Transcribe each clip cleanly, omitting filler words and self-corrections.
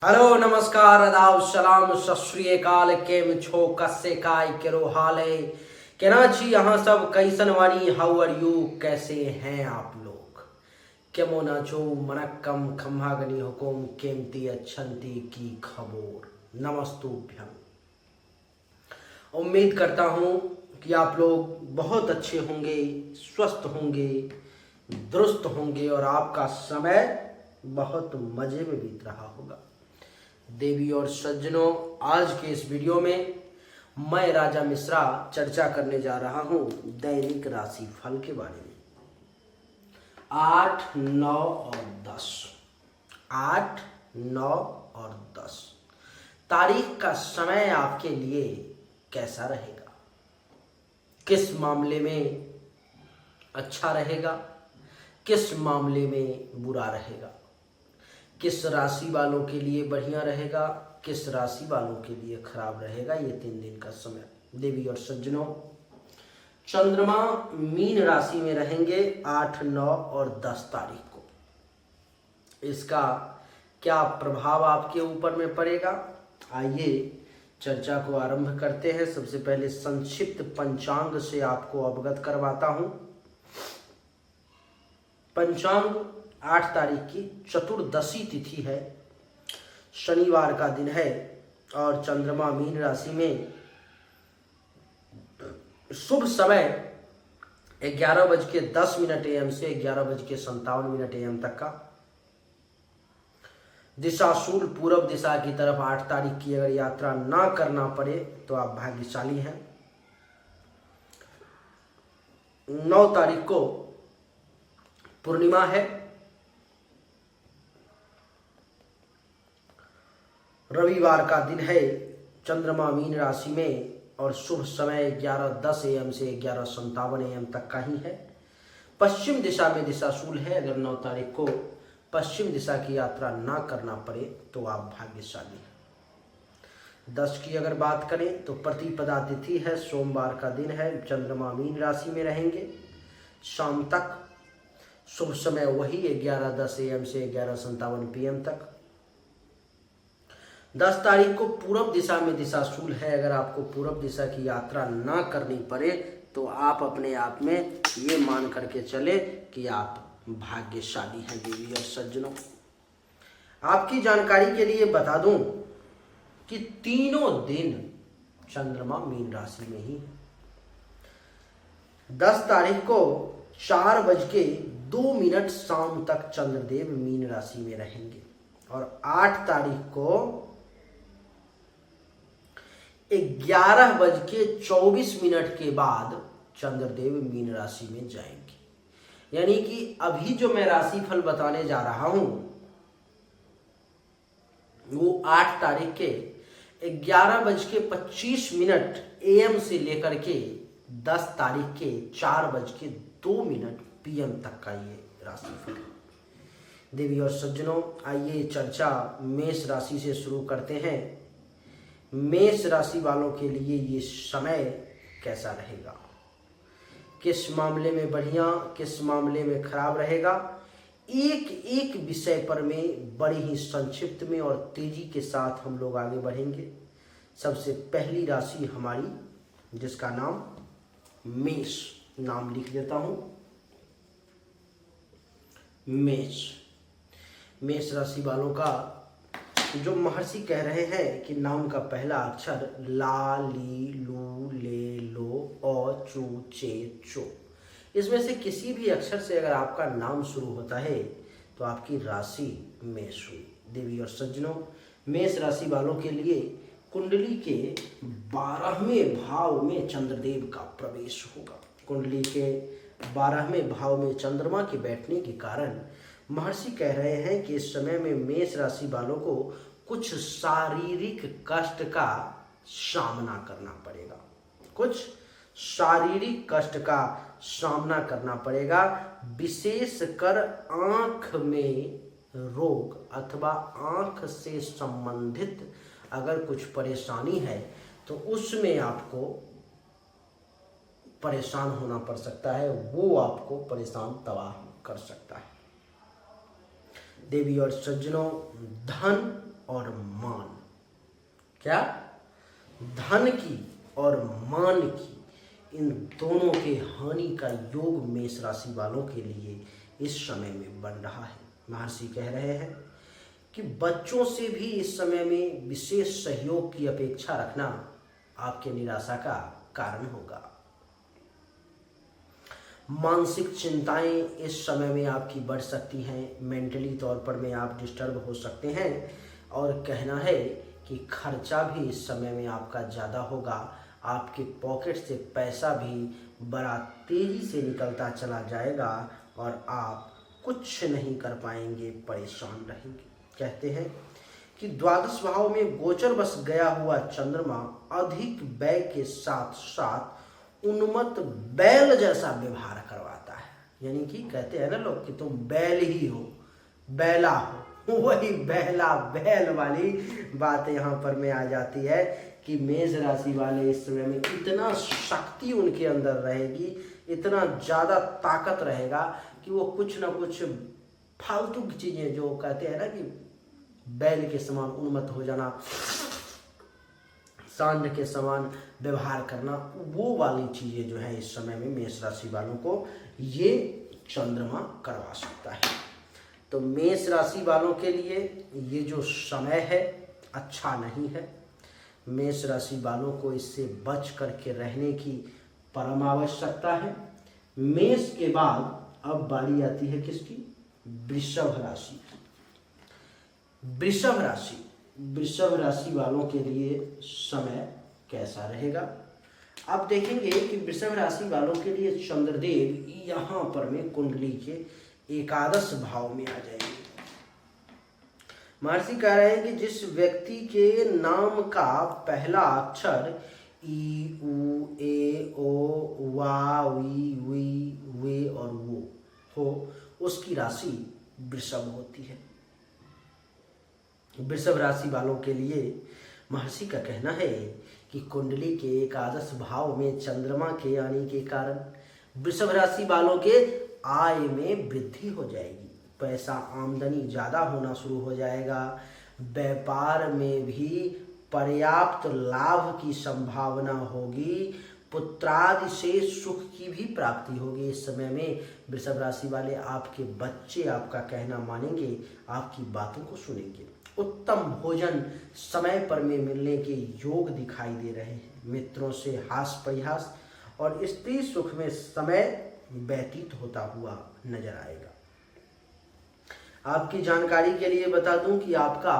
Hello नमस्कार आदाब सलाम सत श्री अकाल केम छो कस्से काय केरो हाल है केना छी यहाँ सब कैसन वानी हाउ आर यू कैसे हैं आप लोग केमो नाचो मनक्कम खम्हागनी हुकुम केमती अच्छंती की खबोर नमस्तुभ्यम। उम्मीद करता हूँ कि आप लोग बहुत अच्छे होंगे, स्वस्थ होंगे, दुरुस्त होंगे और आपका समय बहुत मजे में बीत रहा होगा। देवी और सज्जनों, आज के इस वीडियो में मैं राजा मिश्रा चर्चा करने जा रहा हूं दैनिक राशि फल के बारे में। 8, 9 और 10, 8, 9 और 10 तारीख का समय आपके लिए कैसा रहेगा, किस मामले में अच्छा रहेगा, किस मामले में बुरा रहेगा, किस राशि वालों के लिए बढ़िया रहेगा, किस राशि वालों के लिए खराब रहेगा, ये 3 दिन का समय। देवी और सज्जनों, चंद्रमा मीन राशि में रहेंगे 8, 9 और 10 तारीख को। इसका क्या प्रभाव आपके ऊपर में पड़ेगा, आइए चर्चा को आरंभ करते हैं। सबसे पहले संक्षिप्त पंचांग से आपको अवगत करवाता हूं। पंचांग 8 तारीख की चतुर्दशी तिथि है, शनिवार का दिन है और चंद्रमा मीन राशि में। शुभ समय 11:10 AM से 11:57 AM तक का। दिशा शूल पूर्व दिशा की तरफ 8 तारीख की अगर यात्रा ना करना पड़े तो आप भाग्यशाली हैं। 9 तारीख को पूर्णिमा है, रविवार का दिन है, चंद्रमा मीन राशि में और शुभ समय 11:10 AM से 11:57 AM तक का ही है। पश्चिम दिशा में दिशाशूल है। अगर 9 तारीख को पश्चिम दिशा की यात्रा ना करना पड़े तो आप भाग्यशाली हैं। 10 की अगर बात करें तो प्रतिपदा तिथि है, सोमवार का दिन है, चंद्रमा मीन राशि में रहेंगे शाम तक। शुभ समय वही 11:10 AM से 11:57 PM तक। 10 तारीख को पूर्व दिशा में दिशाशूल है। अगर आपको पूर्व दिशा की यात्रा ना करनी पड़े तो आप अपने आप में ये मान करके चले कि आप भाग्यशाली हैं। देवी और सज्जनों, आपकी जानकारी के लिए बता दूं कि तीनों दिन चंद्रमा मीन राशि में ही है। 10 तारीख को 4:02 शाम तक चंद्रदेव मीन राशि में रहेंगे और 8 तारीख को 11:24 के बाद चंद्रदेव मीन राशि में जाएंगे। यानी कि अभी जो मैं राशि फल बताने जा रहा हूं वो 8 तारीख के 11:25 AM से लेकर के 10 तारीख के 4:02 PM तक का ये राशि फल। देवी और सज्जनों, आइए चर्चा मेष राशि से शुरू करते हैं। मेष राशि वालों के लिए ये समय कैसा रहेगा, किस मामले में बढ़िया, किस मामले में खराब रहेगा, एक एक विषय पर में बड़े ही संक्षिप्त में और तेजी के साथ हम लोग आगे बढ़ेंगे। सबसे पहली राशि हमारी, जिसका नाम मेष, नाम लिख देता हूं, मेष। मेष राशि वालों का जो महर्षि कह रहे हैं कि नाम का पहला अक्षर ला, ली, लू, ले, लो, औ, चू, चे, चो, इसमें से किसी भी अक्षर से अगर आपका नाम शुरू होता है तो आपकी राशि मेष हुई। देवी और सज्जनों, मेष राशि वालों के लिए कुंडली के 12वें भाव में चंद्रदेव का प्रवेश होगा। कुंडली के 12वें भाव में चंद्रमा के बैठने के कारण महर्षि कह रहे हैं कि इस समय में मेष राशि वालों को कुछ शारीरिक कष्ट का सामना करना पड़ेगा, कुछ शारीरिक कष्ट का सामना करना पड़ेगा। विशेषकर आंख में रोग अथवा आंख से संबंधित अगर कुछ परेशानी है तो उसमें आपको परेशान होना पड़ सकता है, वो आपको परेशान तबाह कर सकता है। देवी और सज्जनों, धन और मान। क्या? धन की और मान की, इन दोनों के हानि का योग मेष राशि वालों के लिए इस समय में बन रहा है। महर्षि कह रहे हैं कि बच्चों से भी इस समय में विशेष सहयोग की अपेक्षा रखना आपके निराशा का कारण होगा। मानसिक चिंताएं इस समय में आपकी बढ़ सकती हैं। मेंटली तौर पर में आप डिस्टर्ब हो सकते हैं और कहना है कि खर्चा भी इस समय में आपका ज़्यादा होगा। आपके पॉकेट से पैसा भी बड़ा तेज़ी से निकलता चला जाएगा और आप कुछ नहीं कर पाएंगे, परेशान रहेंगे। कहते हैं कि द्वादश भाव में गोचर बस गया हुआ चंद्रमा अधिक व्यय के साथ साथ उन्मत्त बैल जैसा व्यवहार करवाता है। यानी कि कहते हैं ना लोग कि तुम बैल ही हो, बैला हो, वही बैला बैल वाली बात यहाँ पर में आ जाती है कि मेष राशि वाले इस समय में इतना शक्ति उनके अंदर रहेगी, इतना ज़्यादा ताकत रहेगा कि वो कुछ ना कुछ फालतू की चीज़ें, जो कहते हैं ना कि बैल के समान उन्मत्त हो जाना, सांड के समान व्यवहार करना, वो वाली चीज़ें जो है इस समय में मेष राशि वालों को ये चंद्रमा करवा सकता है। तो मेष राशि वालों के लिए ये जो समय है अच्छा नहीं है। मेष राशि वालों को इससे बच करके रहने की परम आवश्यकता है। मेष के बाद अब बारी आती है किसकी? वृषभ राशि। वृषभ राशि वालों के लिए समय कैसा रहेगा? आप देखेंगे कि वृषभ राशि वालों के लिए चंद्रदेव यहाँ पर में कुंडली के एकादश भाव में आ जाएंगे। महर्षि कह रहे हैं कि जिस व्यक्ति के नाम का पहला अक्षर ई, उ, ए, ओ, वा, वी, वी, वे और वो हो, उसकी राशि वृषभ होती है। वृषभ राशि वालों के लिए महर्षि का कहना है कि कुंडली के एकादश भाव में चंद्रमा के आने के कारण वृषभ राशि वालों के आय में वृद्धि हो जाएगी। पैसा आमदनी ज़्यादा होना शुरू हो जाएगा। व्यापार में भी पर्याप्त लाभ की संभावना होगी। पुत्रादि से सुख की भी प्राप्ति होगी। इस समय में वृषभ राशि वाले, आपके बच्चे आपका कहना मानेंगे, आपकी बातों को सुनेंगे। उत्तम भोजन समय पर में मिलने के योग दिखाई दे रहे हैं। मित्रों से हास परिहास और स्त्री सुख में समय व्यतीत होता हुआ नजर आएगा। आपकी जानकारी के लिए बता दूं कि आपका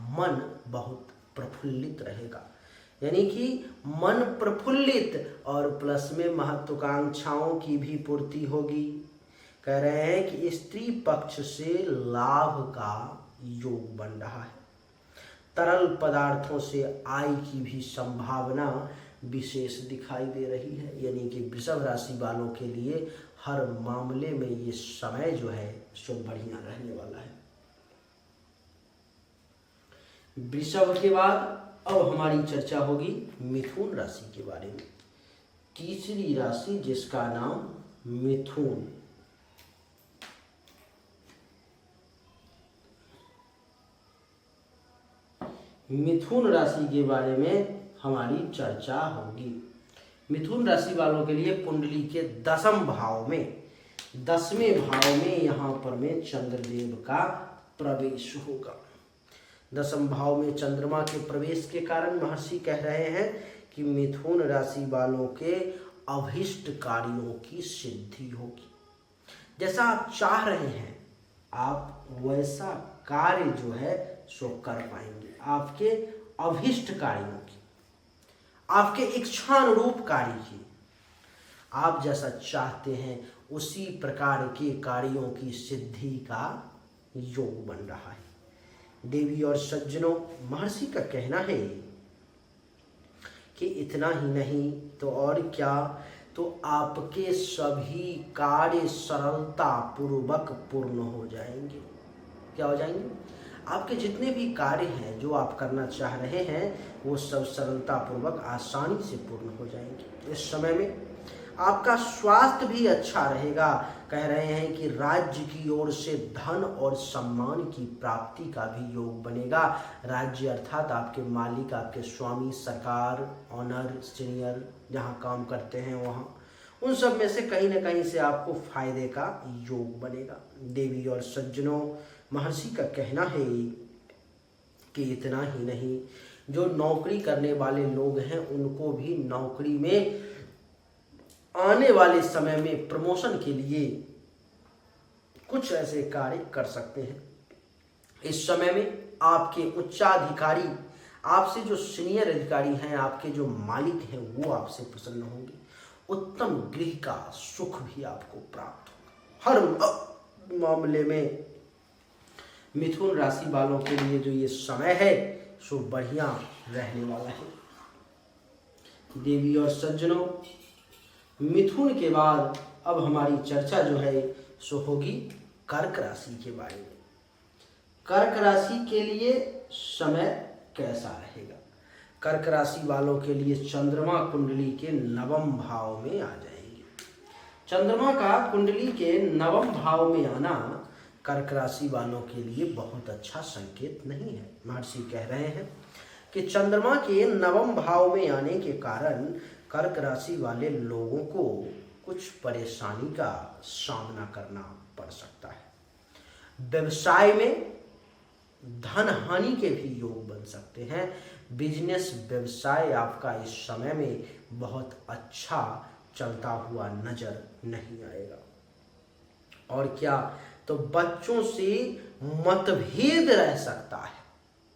मन बहुत प्रफुल्लित रहेगा। यानी कि मन प्रफुल्लित और प्लस में महत्वाकांक्षाओं की भी पूर्ति होगी। कह रहे हैं कि स्त्री पक्ष से लाभ का योग बन रहा है। तरल पदार्थों से आय की भी संभावना विशेष दिखाई दे रही है। यानी कि वृषभ राशि वालों के लिए हर मामले में ये समय जो है सो बढ़िया रहने वाला है। वृषभ के बाद अब हमारी चर्चा होगी मिथुन राशि के बारे में। तीसरी राशि जिसका नाम मिथुन। मिथुन राशि के बारे में हमारी चर्चा होगी। मिथुन राशि वालों के लिए कुंडली के 10वें भाव में यहाँ पर में चंद्रदेव का प्रवेश होगा। 10वें भाव में चंद्रमा के प्रवेश के कारण महर्षि कह रहे हैं कि मिथुन राशि वालों के अभिष्ट कार्यों की सिद्धि होगी। जैसा आप चाह रहे हैं आप वैसा कार्य जो है सो कर पाएंगे। आपके अभिष्ट कार्यों की, आपके इच्छानुरूप कार्य की, आप जैसा चाहते हैं उसी प्रकार के कार्यों की सिद्धि का योग बन रहा है। देवी और सज्जनों, महर्षि का कहना है कि इतना ही नहीं तो और क्या, तो आपके सभी कार्य सरलता पूर्वक पूर्ण हो जाएंगे। क्या हो जाएंगे? आपके जितने भी कार्य हैं जो आप करना चाह रहे हैं वो सब सरलता पूर्वक आसानी से पूर्ण हो जाएंगे। इस समय में आपका स्वास्थ्य भी अच्छा रहेगा। कह रहे हैं कि राज्य की ओर से धन और सम्मान की प्राप्ति का भी योग बनेगा। राज्य अर्थात आपके मालिक, आपके स्वामी, सरकार, ऑनर, सीनियर जहाँ काम करते हैं वहाँ, उन सब में से कहीं न कहीं से आपको फायदे का योग बनेगा। देवी और सज्जनों, महर्षि का कहना है कि इतना ही नहीं, जो नौकरी करने वाले लोग हैं उनको भी नौकरी में आने वाले समय में प्रमोशन के लिए कुछ ऐसे कार्य कर सकते हैं। इस समय में आपके उच्चाधिकारी, आपसे जो सीनियर अधिकारी हैं, आपके जो मालिक हैं, वो आपसे प्रसन्न होंगे। उत्तम गृह का सुख भी आपको प्राप्त होगा। हर मामले में मिथुन राशि वालों के लिए जो ये समय है सो बढ़िया रहने वाला है। देवी और सज्जनों, मिथुन के बाद अब हमारी चर्चा जो है सो होगी कर्क राशि के बारे में। कर्क राशि के लिए समय कैसा रहेगा? कर्क राशि वालों के लिए चंद्रमा कुंडली के नवम भाव में आ जाएंगे। चंद्रमा का कुंडली के नवम भाव में आना कर्क राशि वालों के लिए बहुत अच्छा संकेत नहीं है। महर्षि कह रहे हैं कि चंद्रमा के नवम भाव में आने के कारण कर्क राशि वाले लोगों को कुछ परेशानी का सामना करना पड़ सकता है। व्यवसाय में धन हानि के भी योग बन सकते हैं। बिजनेस व्यवसाय आपका इस समय में बहुत अच्छा चलता हुआ नजर नहीं आएगा। और क्या, तो बच्चों से मतभेद रह सकता है।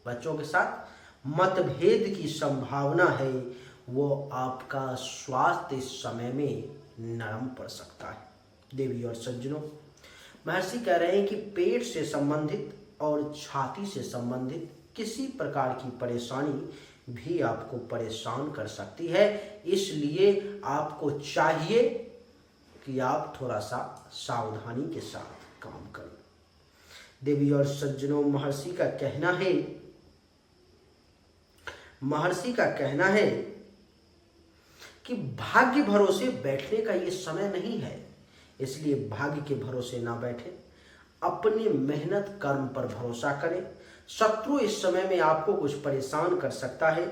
बच्चों के साथ मतभेद की संभावना है। वो आपका स्वास्थ्य इस समय में नरम पड़ सकता है। देवी और सज्जनों, महर्षि कह रहे हैं कि पेट से संबंधित और छाती से संबंधित किसी प्रकार की परेशानी भी आपको परेशान कर सकती है। इसलिए आपको चाहिए कि आप थोड़ा सा सावधानी के साथ काम करें। देवी और सज्जनों, महर्षि का कहना है कि भाग्य भरोसे बैठने का ये समय नहीं है। इसलिए भाग्य के भरोसे ना बैठे, अपनी मेहनत कर्म पर भरोसा करें। शत्रु इस समय में आपको कुछ परेशान कर सकता है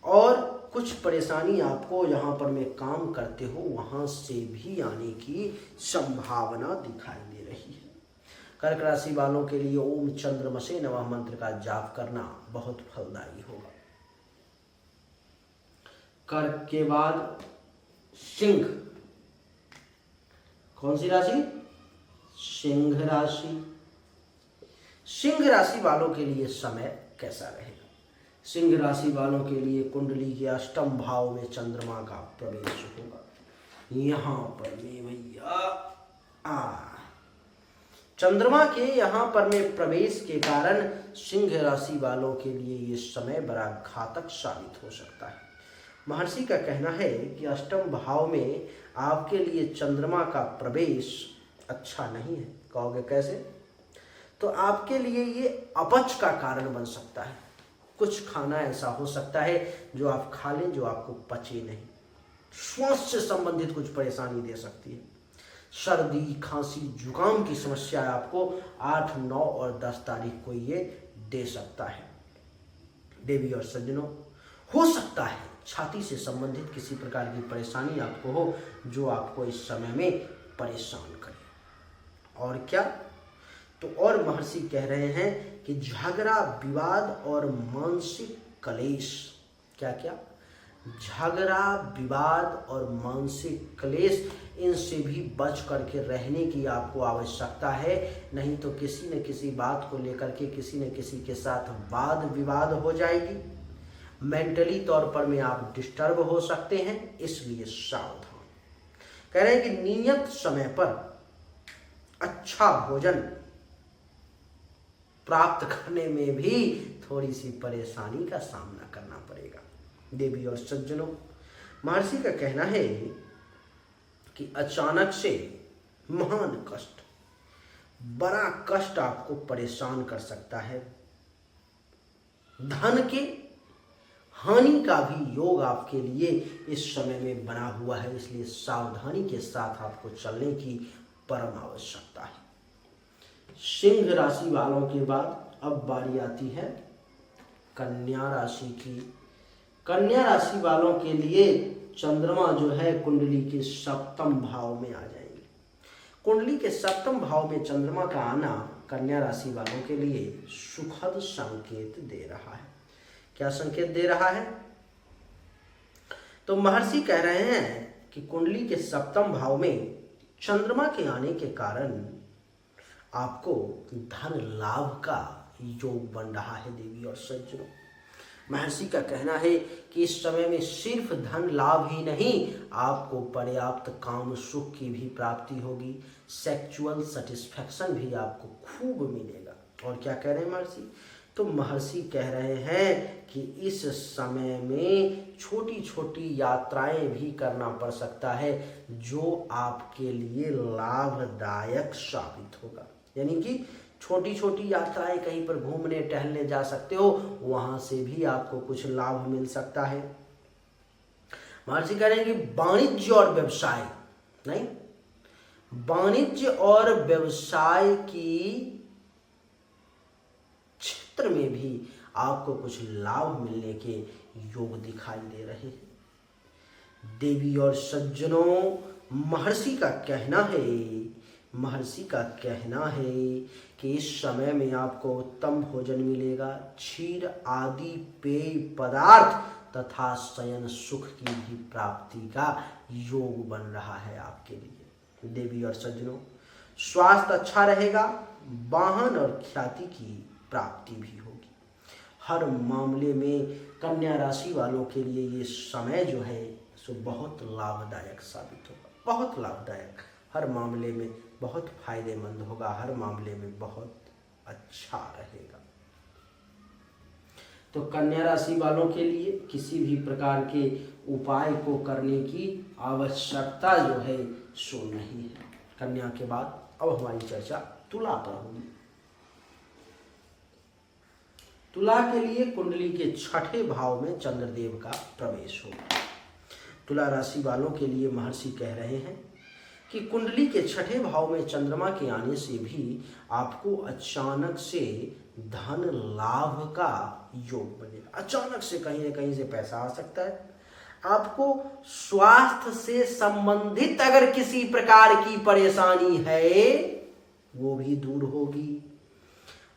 और कुछ परेशानी आपको जहां पर में काम करते हो वहां से भी आने की संभावना दिखाई दे रही है। कर्क राशि वालों के लिए ओम चंद्रमसे नमः मंत्र का जाप करना बहुत फलदायी होगा। कर्क के बाद सिंह, कौन सी राशि? सिंह राशि। सिंह राशि वालों के लिए समय कैसा रहेगा? सिंह राशि वालों के लिए कुंडली के अष्टम भाव में चंद्रमा का प्रवेश होगा। यहां पर में भैया चंद्रमा के यहां पर में प्रवेश के कारण सिंह राशि वालों के लिए ये समय बड़ा घातक साबित हो सकता है। महर्षि का कहना है कि अष्टम भाव में आपके लिए चंद्रमा का प्रवेश अच्छा नहीं है। कहोगे कैसे? तो आपके लिए ये अपच का कारण बन सकता है। कुछ खाना ऐसा हो सकता है जो आप खा लें जो आपको पचे नहीं। श्वास से संबंधित कुछ परेशानी दे सकती है। सर्दी, खांसी, जुकाम की समस्या आपको 8, 9 और 10 तारीख को ये दे सकता है। देवी और सज्जनों, हो सकता है छाती से संबंधित किसी प्रकार की परेशानी आपको हो जो आपको इस समय में परेशान करे। और क्या, तो और महर्षि कह रहे हैं कि झगड़ा, विवाद और मानसिक क्लेश, क्या क्या? झगड़ा, विवाद और मानसिक क्लेश, इनसे भी बच करके रहने की आपको आवश्यकता है। नहीं तो किसी न किसी बात को लेकर के किसी न किसी के साथ वाद विवाद हो जाएगी। मेंटली तौर पर में आप डिस्टर्ब हो सकते हैं, इसलिए सावधान। कह रहे हैं कि नियत समय पर अच्छा भोजन प्राप्त करने में भी थोड़ी सी परेशानी का सामना करना पड़ेगा। देवी और सज्जनों, महर्षि का कहना है कि अचानक से महान कष्ट, बड़ा कष्ट आपको परेशान कर सकता है। धन के हानि का भी योग आपके लिए इस समय में बना हुआ है, इसलिए सावधानी के साथ आपको चलने की परम आवश्यकता है। सिंह राशि वालों के बाद अब बारी आती है कन्या राशि की। कन्या राशि वालों के लिए चंद्रमा जो है कुंडली के सप्तम भाव में आ जाएंगे। कुंडली के सप्तम भाव में चंद्रमा का आना कन्या राशि वालों के लिए सुखद संकेत दे रहा है। क्या संकेत दे रहा है? तो महर्षि कह रहे हैं कि कुंडली के सप्तम भाव में चंद्रमा के आने के कारण आपको धन लाभ का योग बन रहा है। देवी और सज्जनों, महर्षि का कहना है कि इस समय में सिर्फ धन लाभ ही नहीं, आपको पर्याप्त काम सुख की भी प्राप्ति होगी, सेक्सुअल सेटिस्फैक्शन भी आपको खूब मिलेगा। और क्या कह रहे हैं महर्षि? तो महर्षि कह रहे हैं कि इस समय में छोटी छोटी यात्राएं भी करना पड़ सकता है, जो आपके लिए लाभदायक साबित होगा। यानी कि छोटी छोटी यात्राएं, कहीं पर घूमने टहलने जा सकते हो, वहां से भी आपको कुछ लाभ मिल सकता है। महर्षि कह रहे हैं कि वाणिज्य और व्यवसाय नहीं, वाणिज्य और व्यवसाय की क्षेत्र में भी आपको कुछ लाभ मिलने के योग दिखाई दे रहे हैं। देवी और सज्जनों, महर्षि का कहना है कि इस समय में आपको उत्तम भोजन मिलेगा, क्षीर आदि पेय पदार्थ तथा शयन सुख की भी प्राप्ति का योग बन रहा है आपके लिए। देवी और सज्जनों, स्वास्थ्य अच्छा रहेगा, वाहन और ख्याति की प्राप्ति भी होगी। हर मामले में कन्या राशि वालों के लिए ये समय जो है सो बहुत लाभदायक साबित होगा, बहुत लाभदायक, हर मामले में बहुत फायदेमंद होगा, हर मामले में बहुत अच्छा रहेगा। तो कन्या राशि वालों के लिए किसी भी प्रकार के उपाय को करने की आवश्यकता जो है सो नहीं है। कन्या के बाद अब हमारी चर्चा तुला पर होगी। तुला के लिए कुंडली के छठे भाव में चंद्रदेव का प्रवेश होगा। तुला राशि वालों के लिए महर्षि कह रहे हैं कि कुंडली के छठे भाव में चंद्रमा के आने से भी आपको अचानक से धन लाभ का योग बनेगा। अचानक से कहीं न कहीं से पैसा आ सकता है। आपको स्वास्थ्य से संबंधित अगर किसी प्रकार की परेशानी है वो भी दूर होगी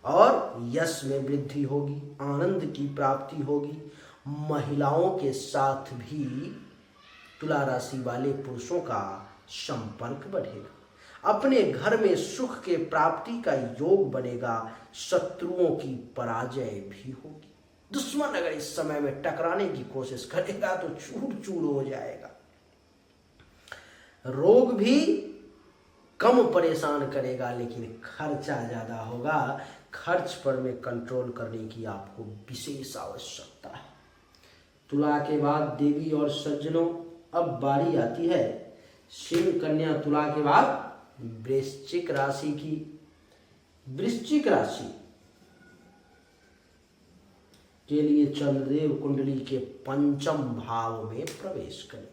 और यश में वृद्धि होगी, आनंद की प्राप्ति होगी। महिलाओं के साथ भी तुला राशि वाले पुरुषों का संपर्क बढ़ेगा। अपने घर में सुख के प्राप्ति का योग बनेगा। शत्रुओं की पराजय भी होगी। दुश्मन अगर इस समय में टकराने की कोशिश करेगा तो चूर चूर हो जाएगा। रोग भी कम परेशान करेगा, लेकिन खर्चा ज्यादा होगा। खर्च पर में कंट्रोल करने की आपको विशेष आवश्यकता है। तुला के बाद देवी और सज्जनों, अब बारी आती है सिंह कन्या तुला के बाद वृश्चिक राशि की। वृश्चिक राशि के लिए चंद्रदेव कुंडली के पंचम भाव में प्रवेश करेंगे।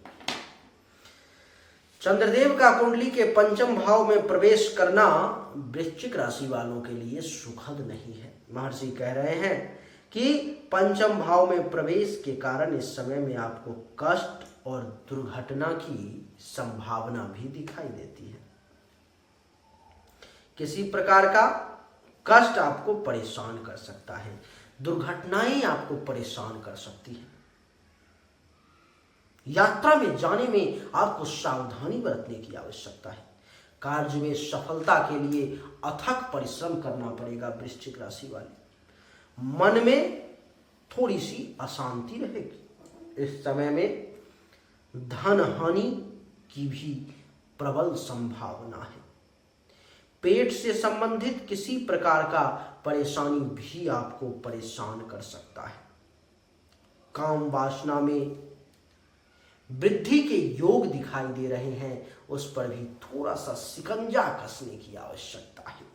चंद्रदेव का कुंडली के पंचम भाव में प्रवेश करना वृश्चिक राशि वालों के लिए सुखद नहीं है। महर्षि कह रहे हैं कि पंचम भाव में प्रवेश के कारण इस समय में आपको कष्ट और दुर्घटना की संभावना भी दिखाई देती है। किसी प्रकार का कष्ट आपको परेशान कर सकता है, दुर्घटनाएं आपको परेशान कर सकती है। यात्रा में जाने में आपको सावधानी बरतने की आवश्यकता है। कार्य में सफलता के लिए अथक परिश्रम करना पड़ेगा। वृश्चिक राशि वाले मन में थोड़ी सी अशांति रहेगी। इस समय में धन हानि की भी प्रबल संभावना है। पेट से संबंधित किसी प्रकार का परेशानी भी आपको परेशान कर सकता है। काम वासना में वृद्धि के योग दिखाई दे रहे हैं, उस पर भी थोड़ा सा शिकंजा कसने की आवश्यकता है।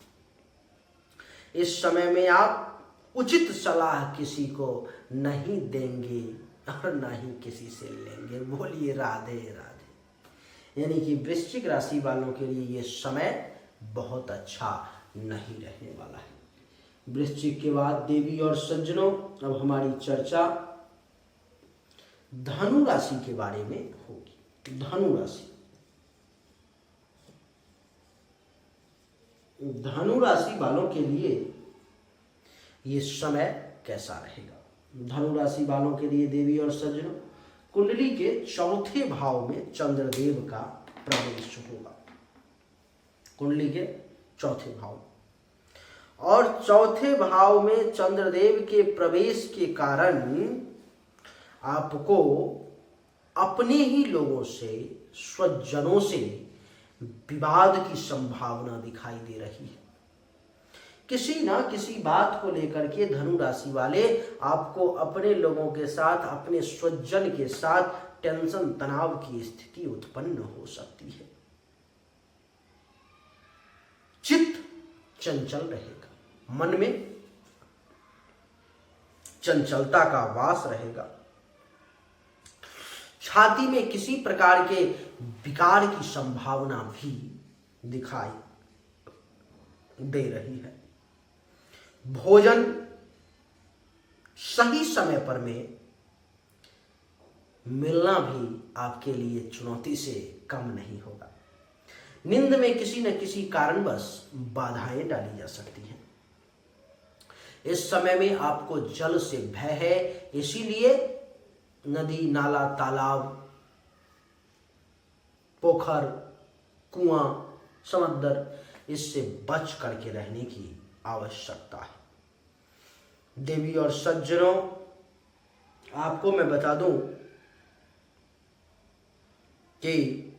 इस समय में आप उचित सलाह किसी को नहीं देंगे और ना ही किसी से लेंगे। बोलिए राधे राधे। यानी कि वृश्चिक राशि वालों के लिए ये समय बहुत अच्छा नहीं रहने वाला है। वृश्चिक के बाद देवी और सज्जनों, अब हमारी चर्चा धनु राशि के बारे में होगी। धनु राशि, धनु राशि वालों के लिए ये समय कैसा रहेगा? धनु राशि वालों के लिए देवी और सज्जनों, कुंडली के चौथे भाव में चंद्रदेव का प्रवेश होगा। कुंडली के चौथे भाव, और चौथे भाव में चंद्रदेव के प्रवेश के कारण आपको अपने ही लोगों से, स्वजनों से विवाद की संभावना दिखाई दे रही है। किसी ना किसी बात को लेकर के धनु राशि वाले आपको अपने लोगों के साथ, अपने स्वजन के साथ टेंशन, तनाव की स्थिति उत्पन्न हो सकती है। चित्त चंचल रहेगा, मन में चंचलता का वास रहेगा, छाती में किसी प्रकार के विकार की संभावना भी दिखाई दे रही है। भोजन सही समय पर में मिलना भी आपके लिए चुनौती से कम नहीं होगा। नींद में किसी न किसी कारणवश बाधाएं डाली जा सकती हैं। इस समय में आपको जल से भय है, इसीलिए नदी, नाला, तालाब, पोखर, कुआं, समुद्र, इससे बच करके रहने की आवश्यकता है। देवी और सज्जनों, आपको मैं बता दूं कि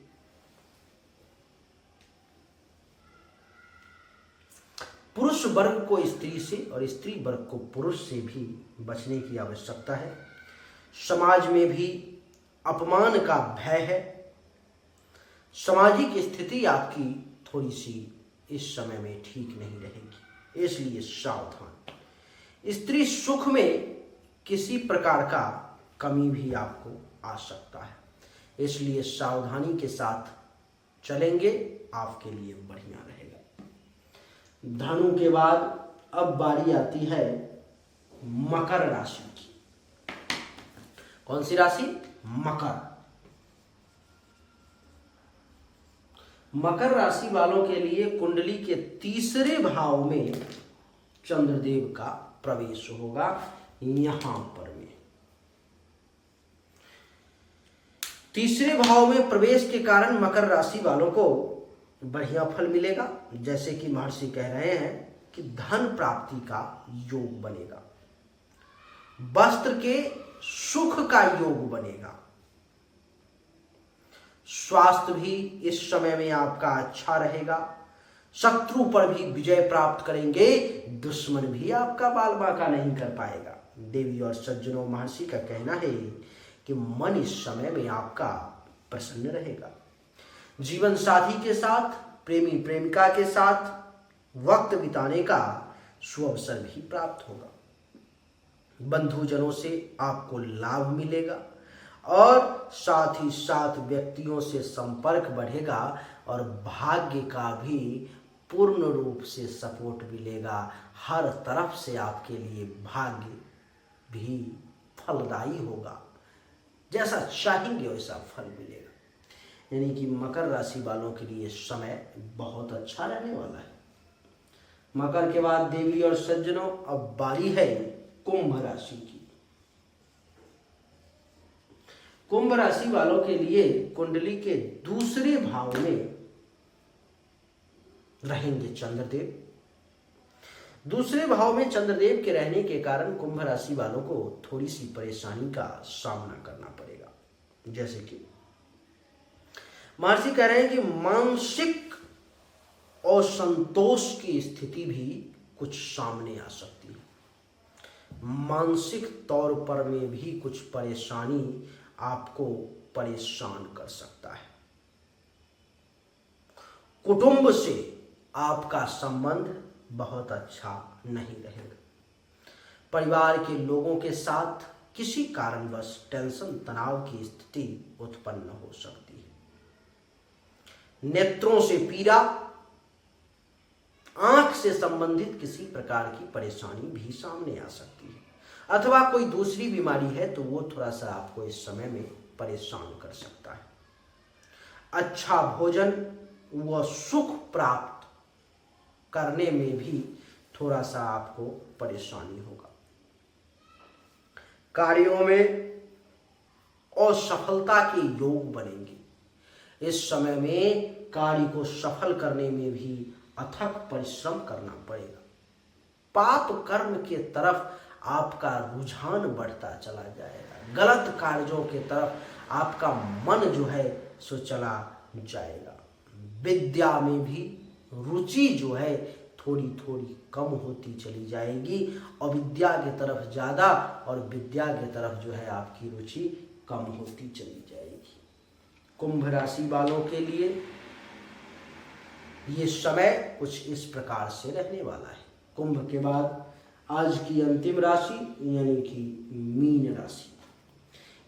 पुरुष वर्ग को स्त्री से और स्त्री वर्ग को पुरुष से भी बचने की आवश्यकता है। समाज में भी अपमान का भय है। सामाजिक स्थिति आपकी थोड़ी सी इस समय में ठीक नहीं रहेगी, इसलिए सावधान। स्त्री सुख में किसी प्रकार का कमी भी आपको आ सकता है, इसलिए सावधानी के साथ चलेंगे, आपके लिए बढ़िया रहेगा। धनु के बाद अब बारी आती है मकर राशि की। कौन सी राशि? मकर। मकर राशि वालों के लिए कुंडली के तीसरे भाव में चंद्रदेव का प्रवेश होगा। यहां पर में तीसरे भाव में प्रवेश के कारण मकर राशि वालों को बढ़िया फल मिलेगा। जैसे कि महर्षि कह रहे हैं कि धन प्राप्ति का योग बनेगा, वस्त्र के सुख का योग बनेगा, स्वास्थ्य भी इस समय में आपका अच्छा रहेगा, शत्रु पर भी विजय प्राप्त करेंगे, दुश्मन भी आपका बाल बांका नहीं कर पाएगा। देवी और सज्जनों, महर्षि का कहना है कि मन इस समय में आपका प्रसन्न रहेगा। जीवन साथी के साथ, प्रेमी प्रेमिका के साथ वक्त बिताने का सुअवसर भी प्राप्त होगा। बंधुजनों से आपको लाभ मिलेगा और साथ ही साथ व्यक्तियों से संपर्क बढ़ेगा और भाग्य का भी पूर्ण रूप से सपोर्ट मिलेगा। हर तरफ से आपके लिए भाग्य भी फलदायी होगा, जैसा चाहेंगे वैसा फल मिलेगा। यानी कि मकर राशि वालों के लिए समय बहुत अच्छा रहने वाला है। मकर के बाद देवी और सज्जनों, अब बारी है कुंभ राशि की। कुंभ राशि वालों के लिए कुंडली के दूसरे भाव में रहेंगे चंद्रदेव। दूसरे भाव में चंद्रदेव के रहने के कारण कुंभ राशि वालों को थोड़ी सी परेशानी का सामना करना पड़ेगा। जैसे कि महर्षि कह रहे हैं कि मानसिक असंतोष की स्थिति भी कुछ सामने आ सकती है। मानसिक तौर पर में भी कुछ परेशानी आपको परेशान कर सकता है। कुटुंब से आपका संबंध बहुत अच्छा नहीं रहेगा। परिवार के लोगों के साथ किसी कारणवश टेंशन तनाव की स्थिति उत्पन्न हो सकती है। नेत्रों से पीड़ा, आंख से संबंधित किसी प्रकार की परेशानी भी सामने आ सकती है, अथवा कोई दूसरी बीमारी है तो वो थोड़ा सा आपको इस समय में परेशान कर सकता है। अच्छा भोजन व सुख प्राप्त करने में भी थोड़ा सा आपको परेशानी होगा। कार्यों में असफलता के योग बनेंगे। इस समय में कार्य को सफल करने में भी अथक परिश्रम करना पड़ेगा। पाप कर्म के तरफ आपका रुझान बढ़ता चला जाएगा। गलत कार्यों के तरफ आपका मन जो है सो चला जाएगा। विद्या में भी रुचि जो है थोड़ी थोड़ी कम होती चली जाएगी। अविद्या की तरफ ज़्यादा और विद्या की तरफ जो है आपकी रुचि कम होती चली जाएगी। कुंभ राशि वालों के लिए ये समय कुछ इस प्रकार से रहने वाला है। कुंभ के बाद आज की अंतिम राशि यानी कि मीन राशि।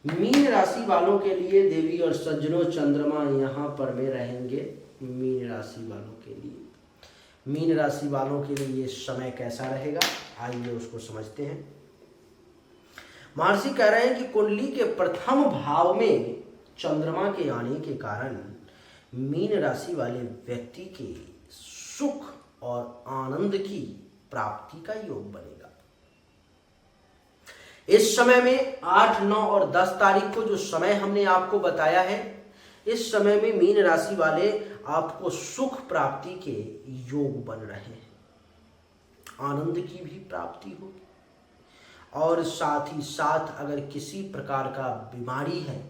मीन राशि वालों के लिए देवी और सज्जनों, चंद्रमा यहाँ पर में रहेंगे। मीन राशि वालों के लिए, मीन राशि वालों के लिए ये समय कैसा रहेगा, आइए उसको समझते हैं। महर्षि कह रहे हैं कि कुंडली के प्रथम भाव में चंद्रमा के आने के कारण मीन राशि वाले व्यक्ति के सुख और आनंद की प्राप्ति का योग बनेगा। इस समय में 8, 9 और 10 तारीख को जो समय हमने आपको बताया है, इस समय में मीन राशि वाले आपको सुख प्राप्ति के योग बन रहे हैं। आनंद की भी प्राप्ति होगी और साथ ही साथ अगर किसी प्रकार का बीमारी है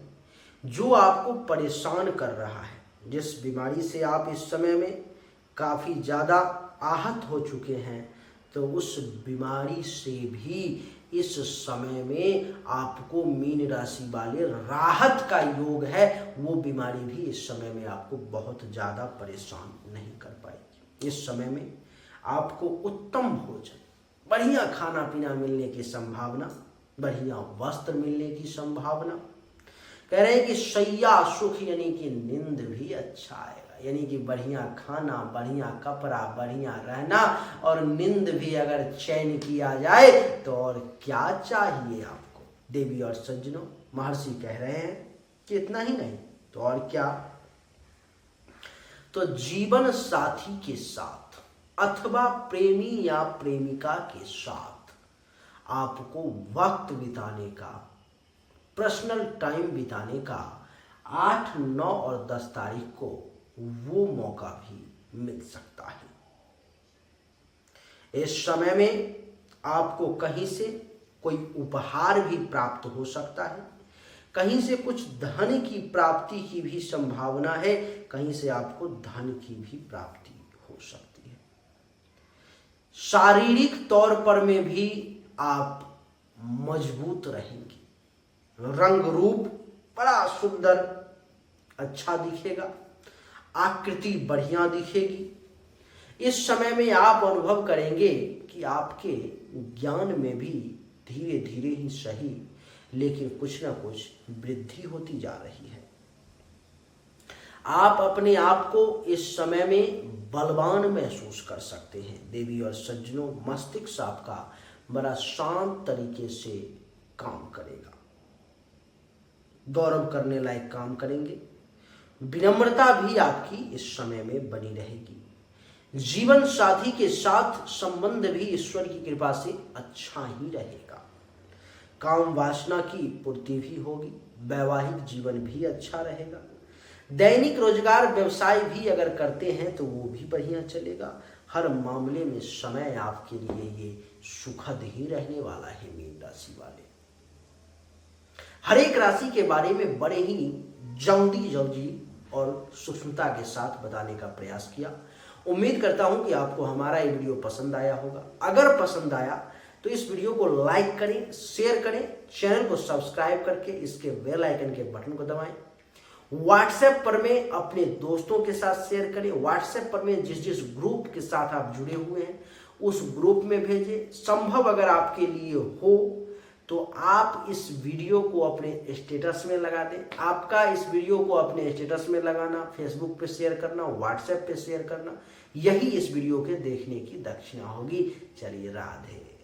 जो आपको परेशान कर रहा है, जिस बीमारी से आप इस समय में काफ़ी ज़्यादा आहत हो चुके हैं, तो उस बीमारी से भी इस समय में आपको मीन राशि वाले राहत का योग है। वो बीमारी भी इस समय में आपको बहुत ज़्यादा परेशान नहीं कर पाएगी। इस समय में आपको उत्तम भोजन, बढ़िया खाना पीना मिलने की संभावना, बढ़िया वस्त्र मिलने की संभावना। कह रहे हैं कि शैया सुख यानी कि नींद भी अच्छा आएगा, यानी कि बढ़िया खाना, बढ़िया कपड़ा, बढ़िया रहना और नींद भी अगर चैन किया जाए तो और क्या चाहिए आपको। देवी और सज्जनों, महर्षि कह रहे हैं कि इतना ही नहीं तो और क्या, तो जीवन साथी के साथ अथवा प्रेमी या प्रेमिका के साथ आपको वक्त बिताने का, पर्सनल टाइम बिताने का 8, 9 और 10 तारीख को वो मौका भी मिल सकता है। इस समय में आपको कहीं से कोई उपहार भी प्राप्त हो सकता है, कहीं से कुछ धन की प्राप्ति की भी संभावना है, कहीं से आपको धन की भी प्राप्ति हो सकती है। शारीरिक तौर पर में भी आप मजबूत रहेंगे। रंग रूप बड़ा सुंदर अच्छा दिखेगा, आकृति बढ़िया दिखेगी। इस समय में आप अनुभव करेंगे कि आपके ज्ञान में भी धीरे धीरे ही सही लेकिन कुछ ना कुछ वृद्धि होती जा रही है। आप अपने आप को इस समय में बलवान महसूस कर सकते हैं। देवी और सज्जनों, मस्तिष्क आपका बड़ा शांत तरीके से काम करेगा, गौरव करने लायक काम करेंगे। विनम्रता भी आपकी इस समय में बनी रहेगी। जीवन साथी के साथ संबंध भी ईश्वर की कृपा से अच्छा ही रहेगा। काम वासना की पूर्ति भी होगी। वैवाहिक जीवन भी अच्छा रहेगा। दैनिक रोजगार व्यवसाय भी अगर करते हैं तो वो भी बढ़िया चलेगा। हर मामले में समय आपके लिए ये सुखद ही रहने वाला है। मीन राशि वाले हर एक राशि के बारे में बड़े ही जल्दी और सूक्ष्मता के साथ बताने का प्रयास किया। उम्मीद करता हूं कि आपको हमारा ये वीडियो पसंद आया होगा। अगर पसंद आया तो इस वीडियो को लाइक करें, शेयर करें, चैनल को सब्सक्राइब करके इसके बेल आइकन के बटन को दबाएं। व्हाट्सएप पर में अपने दोस्तों के साथ शेयर करें। व्हाट्सएप पर में जिस जिस ग्रुप के साथ आप जुड़े हुए हैं उस ग्रुप में भेजें। संभव अगर आपके लिए हो तो आप इस वीडियो को अपने स्टेटस में लगा दें। आपका इस वीडियो को अपने स्टेटस में लगाना, फेसबुक पे शेयर करना, व्हाट्सएप पे शेयर करना, यही इस वीडियो के देखने की दक्षिणा होगी। चलिए राधे।